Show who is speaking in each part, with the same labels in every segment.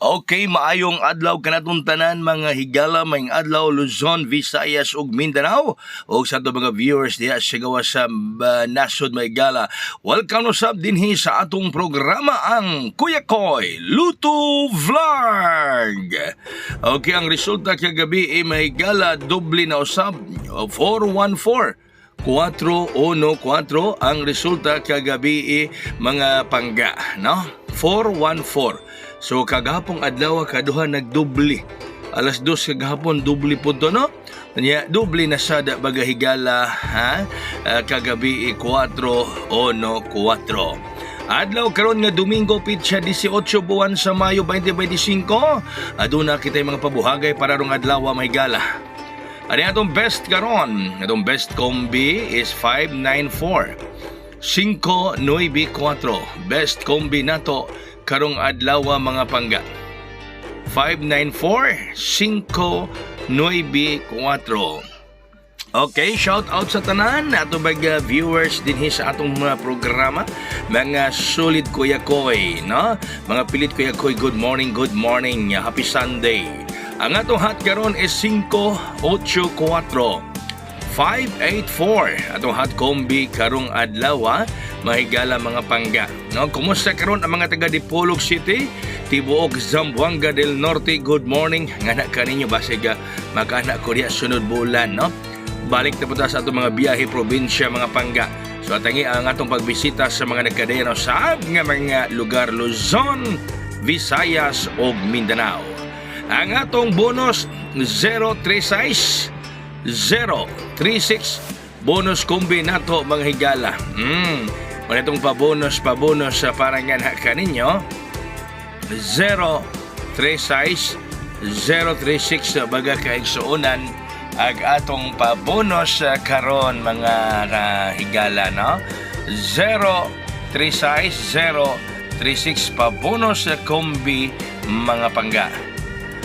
Speaker 1: Okay, maayong adlaw kanatong tanan mga higala, maayong adlaw Luzon, Visayas ug Mindanao ug sa ato mga viewers diha sa gawa sa nasod mga higala. Welcome usab dinhi sa atong programa ang Kuya Koy Luto Vlog. Okay, ang resulta kagabi ay mga higala doble na usab 414. 4-1-4 ang resulta kagabi mga pangga, no? 4-1-4. So kagahapong adlaw kaduha nagdubli. Alas 2 kagahapon dubli po to, no? Nya dubli na sada bagahigala ha? Kagabi 4-1-4. Adlaw karon nga Domingo pitsa 18 buwan sa Mayo 2025. Aduna kitay mga pabuhagay para rong adlaw mahigala. Ano atong best karon? Atong best combi is 594. 594. Best combi nato karong adlaw mga pangga. 594 594. Okay, shout out sa tanan ato mga viewers dinhi sa atong mga programa. Mga solid Kuya Koy, no? Mga pilit Kuya Koy, good morning, happy Sunday. Ang atong hot karon is 584. 584 atong hot combi karong adlaw mahigala mga pangga, no? Kumusta karon ang mga taga Dipolog City, Tibuok, Zamboanga del Norte, good morning. Ngana kaninyo basig magana ko diha sunod bulan, no? Balik na punta sa atong mga biyahe probinsya mga pangga. So atangi ang atong pagbisita sa mga nagkadayon sa mga lugar Luzon, Visayas ug Mindanao. Ang atong bonus 036 bonus kombi nato mga higala. Wala itong pabonus para nga na kaninyo 036 baga kaigsuunan ag atong pabonus karon mga higala, no? 036 pabonus kombi mga pangga.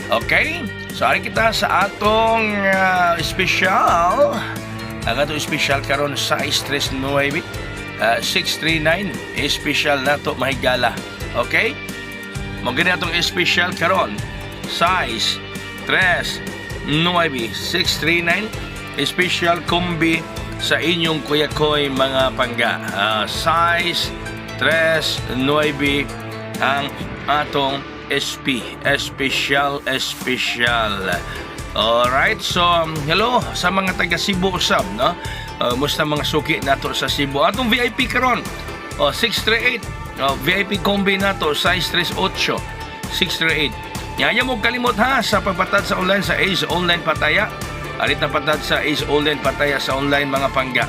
Speaker 1: Okay? So, ari kita sa atong special. Ang atong special karon size 39, 639. Special na to mahigala. Okay? Maganda atong special karon size 39, 639. Special kombi sa inyong Kuya Koy mga pangga. Size 39 ang atong special. Alright, so hello sa mga taga Cebu usab, no? Musta mga suki nato sa Cebu. Atong VIP karon 638. VIP combi nato size 38 638. Yaya mo kalimot ha sa pagpatad sa online sa Ace Online Pataya. Alit na patad sa Ace Online Pataya sa online mga pangga.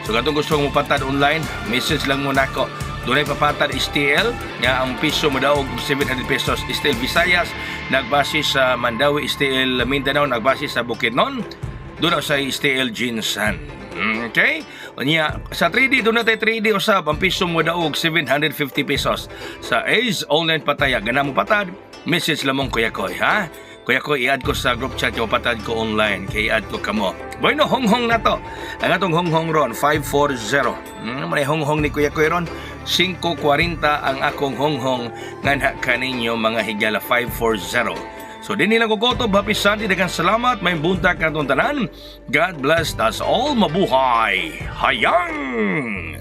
Speaker 1: So katong gusto mo patad online, message lang mo nako. Dunay papatad STL nga ang piso mo daw 700 pesos. STL Visayas nagbase sa Mandawi, STL Mindanao nagbase sa Bukidnon, doon sa STL Jinsan. Okay? Unya sa 3D doon natin 3D usab ang piso mo daw 750 pesos. Sa Ace Online Pataya gana mo patad, message lamang Kuya Koy, ha? Kuya Koy, i-add ko sa group chat yung patad ko online. Kaya i-add ko kamo. Bueno, honghong na to. Ang atong honghong ron, 540. May honghong ni Kuya Koy ron, 540 ang akong honghong nga kaninyo mga higala 540. So, din nilang kukotob. Happy Sunday. Daghang salamat. May buntag na itong tanan. God bless us all. Mabuhay. Hayang!